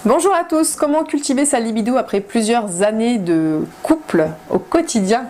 Bonjour à tous, comment cultiver sa libido après plusieurs années de couple au quotidien?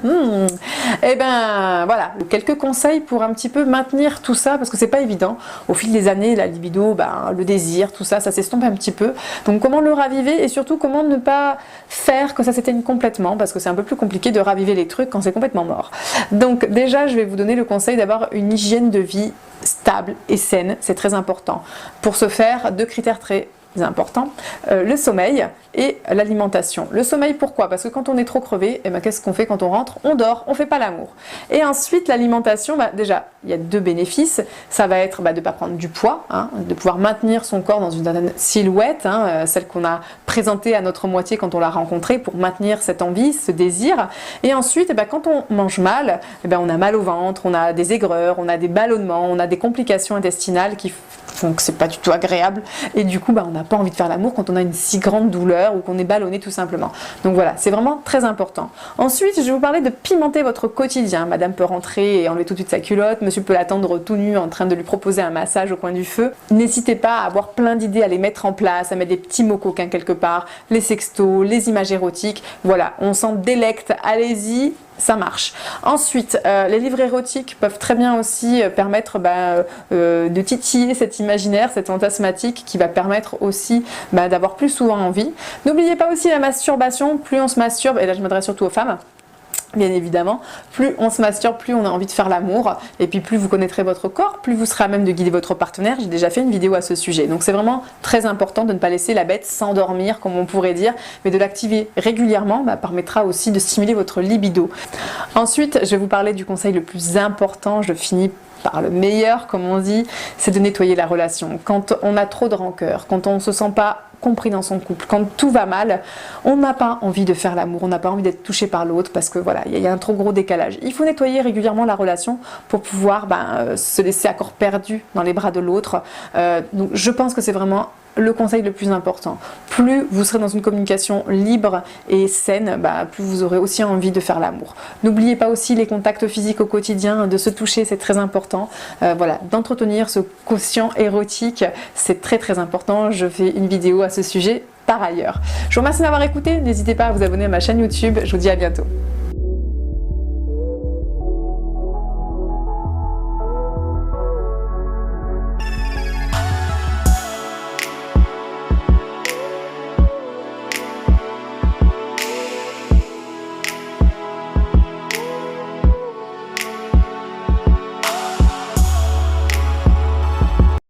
Eh ben voilà, quelques conseils pour un petit peu maintenir tout ça parce que c'est pas évident. Au fil des années, la libido, le désir, tout ça s'estompe un petit peu. Donc comment le raviver et surtout comment ne pas faire que ça s'éteigne complètement parce que c'est un peu plus compliqué de raviver les trucs quand c'est complètement mort. Donc déjà, je vais vous donner le conseil d'avoir une hygiène de vie stable et saine, c'est très important. Pour ce faire, deux critères très important, le sommeil et l'alimentation. Le sommeil, pourquoi? Parce que quand on est trop crevé, qu'est-ce qu'on fait quand on rentre? On dort, on fait pas l'amour. Et ensuite l'alimentation, déjà il y a deux bénéfices, ça va être de ne pas prendre du poids, de pouvoir maintenir son corps dans une silhouette, celle qu'on a présentée à notre moitié quand on l'a rencontrée pour maintenir cette envie, ce désir. Et ensuite quand on mange mal, on a mal au ventre, on a des aigreurs, on a des ballonnements, on a des complications intestinales qui font que c'est pas du tout agréable et du coup on n'a pas envie de faire l'amour quand on a une si grande douleur ou qu'on est ballonné tout simplement. Donc voilà, c'est vraiment très important. Ensuite, je vais vous parler de pimenter votre quotidien. Madame peut rentrer et enlever tout de suite sa culotte, monsieur peut l'attendre tout nu en train de lui proposer un massage au coin du feu. N'hésitez pas à avoir plein d'idées, à les mettre en place, à mettre des petits mots coquins quelque part, les sextos, les images érotiques. Voilà, on s'en délecte, allez-y. Ça marche. Ensuite, les livres érotiques peuvent très bien aussi permettre de titiller cet imaginaire, cette fantasmatique qui va permettre aussi d'avoir plus souvent envie. N'oubliez pas aussi la masturbation, plus on se masturbe, et là je m'adresse surtout aux femmes, bien évidemment, plus on se masturbe, plus on a envie de faire l'amour, et puis plus vous connaîtrez votre corps, plus vous serez à même de guider votre partenaire. J'ai déjà fait une vidéo à ce sujet, donc c'est vraiment très important de ne pas laisser la bête s'endormir, comme on pourrait dire, mais de l'activer régulièrement permettra aussi de stimuler votre libido. Ensuite, je vais vous parler du conseil le plus important, je finis par le meilleur, comme on dit, c'est de nettoyer la relation. Quand on a trop de rancœur, quand on ne se sent pas compris dans son couple, quand tout va mal, on n'a pas envie de faire l'amour, on n'a pas envie d'être touché par l'autre parce que voilà, il y a un trop gros décalage. Il faut nettoyer régulièrement la relation pour pouvoir se laisser à corps perdu dans les bras de l'autre. Donc je pense que c'est vraiment le conseil le plus important. Plus vous serez dans une communication libre et saine, plus vous aurez aussi envie de faire l'amour. N'oubliez pas aussi les contacts physiques au quotidien, de se toucher, c'est très important. Voilà, d'entretenir ce quotient érotique, c'est très très important. Je fais une vidéo à ce sujet par ailleurs. Je vous remercie de m'avoir écouté, n'hésitez pas à vous abonner à ma chaîne YouTube, je vous dis à bientôt.